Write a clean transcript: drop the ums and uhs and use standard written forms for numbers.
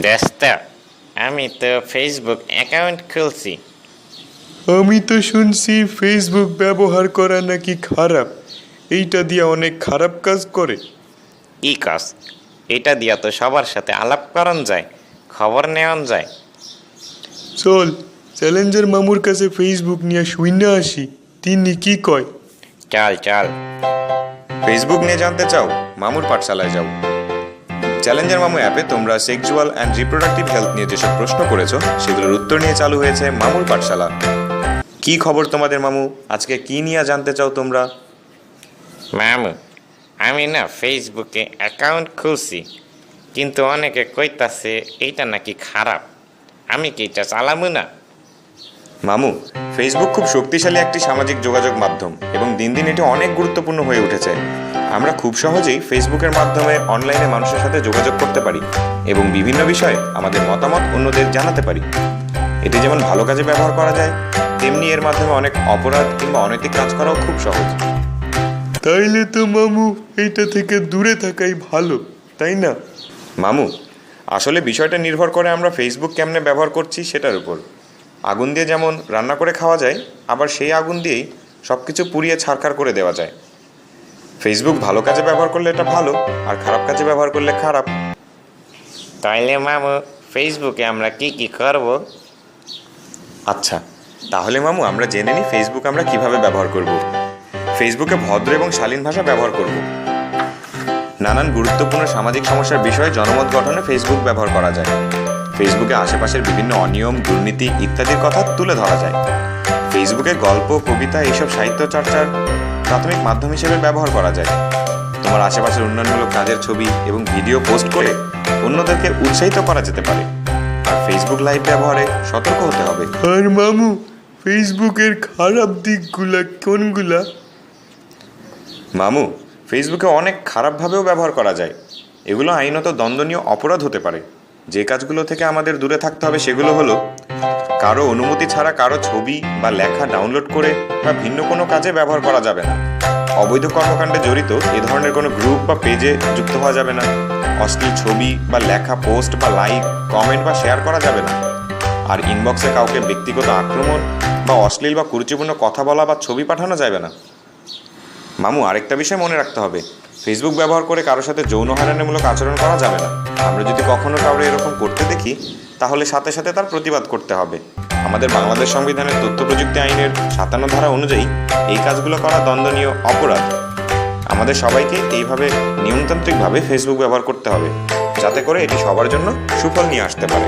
দোস্ত, আমি তো ফেসবুক অ্যাকাউন্ট খুলছি। আমি তো শুনছি ফেসবুক ব্যবহার করা নাকি খারাপ। এইটা দিয়ে অনেক খারাপ কাজ করে। ই কাজ, এটা দিয়া তো সবার সাথে আলাপ করান যায়, খবর নেওয়ান যায়। চল চ্যালেঞ্জার মামুর কাছে ফেসবুক নিয়ে শুইনা আসি, তিনি কি কয়। চল চল। ফেসবুক নিয়ে জানতে চাও? মামুর পাঠশালায় যাও। চ্যালেঞ্জার মামু অ্যাপে তোমরা সেক্সুয়াল অ্যান্ড রিপ্রোডাক্টিভ হেলথ নিয়ে যেসব প্রশ্ন করেছো সেগুলোর উত্তর নিয়ে চালু হয়েছে মামুর পাঠশালা। কি খবর তোমাদের মামু? আজকে কি নিয়ে জানতে চাও তোমরা? মামু, আমি না ফেসবুকে অ্যাকাউন্ট খুলছি, কিন্তু অনেকে কইতাছে এইটা নাকি খারাপ। আমি কি এটা চালামু না? মামু, ফেসবুক খুব শক্তিশালী একটি সামাজিক যোগাযোগ মাধ্যম এবং দিন দিন এটি অনেক গুরুত্বপূর্ণ হয়ে উঠেছে। আমরা খুব সহজেই ফেসবুকের মাধ্যমে অনলাইনে মানুষের সাথে যোগাযোগ করতে পারি এবং বিভিন্ন বিষয়ে আমাদের মতামত অন্যদের জানাতে পারি। এটি যেমন ভালো কাজে ব্যবহার করা যায়, তেমনি এর মাধ্যমে অনেক অপরাধ কিংবা অনৈতিক কাজ করাও খুব সহজ। তাইলে তো মামু এইটা থেকে দূরে থাকাই ভালো, তাই না? মামু, আসলে বিষয়টা নির্ভর করে আমরা ফেসবুক কেমনে ব্যবহার করছি সেটার উপর। আগুন দিয়ে যেমন রান্না করে খাওয়া যায়, আবার সেই আগুন দিয়েই সব কিছু পুড়িয়ে ছারখার করে দেওয়া যায়। ফেসবুক ভালো কাজে ব্যবহার করলে এটা ভালো, আর খারাপ কাজে ব্যবহার করলে খারাপ। তাইলে মামু, ফেসবুকে আমরা কি কি করব? আচ্ছা, তাহলে মামু আমরা জেনে নিই ফেসবুক আমরা কিভাবে ব্যবহার করব। ফেসবুকে ভদ্র এবং শালীন ভাষা ব্যবহার করব। নানান গুরুত্বপূর্ণ সামাজিক সমস্যার বিষয়ে জনমত গঠনে ফেসবুক ব্যবহার করা যায়। ফেসবুকে আশেপাশের বিভিন্ন অনিয়ম, দুর্নীতি ইত্যাদির কথা তুলে ধরা যায়। ফেসবুকে গল্প, কবিতা এইসব সাহিত্য চর্চার প্রাথমিক মাধ্যম হিসেবে ব্যবহার করা যায়। তোমার আশেপাশের উন্নয়নমূলক কাজের ছবি এবং ভিডিও পোস্ট করে অন্যদেরকে উৎসাহিত করা যেতে পারে। আর ফেসবুক লাইভ ব্যবহারে সতর্ক হতে হবে। আর মামু, ফেসবুকের খারাপ দিকগুলা কোনগুলা? মামু, ফেসবুকে অনেক খারাপভাবেও ব্যবহার করা যায়। এগুলো আইনত দণ্ডনীয় অপরাধ হতে পারে। যে কাজগুলো থেকে আমাদের দূরে থাকতে হবে সেগুলো হলো কারো অনুমতি ছাড়া কারো ছবি বা লেখা ডাউনলোড করে বা ভিন্ন কোনো কাজে ব্যবহার করা যাবে না। অবৈধ কর্মকাণ্ডে জড়িত এ ধরনের কোনো গ্রুপ বা পেজে যুক্ত হওয়া যাবে না। অশ্লীল ছবি বা লেখা পোস্ট বা লাইক, কমেন্ট বা শেয়ার করা যাবে না। আর ইনবক্সে কাউকে ব্যক্তিগত আক্রমণ বা অশ্লীল বা কুরুচিপূর্ণ কথা বলা বা ছবি পাঠানো যাবে না। মামু, আরেকটা বিষয় মনে রাখতে হবে, ফেসবুক ব্যবহার করে কারোর সাথে যৌন হয়রানিমূলক আচরণ করা যাবে না। আমরা যদি কখনো কাউকে এরকম করতে দেখি তাহলে সাথে সাথে তার প্রতিবাদ করতে হবে। আমাদের বাংলাদেশ সংবিধানের তথ্য প্রযুক্তি আইনের 57 ধারা অনুযায়ী এই কাজগুলো করা দণ্ডনীয় অপরাধ। আমাদের সবাইকে এইভাবে নিয়মতান্ত্রিকভাবে ফেসবুক ব্যবহার করতে হবে, যাতে করে এটি সবার জন্য সুফল নিয়ে আসতে পারে।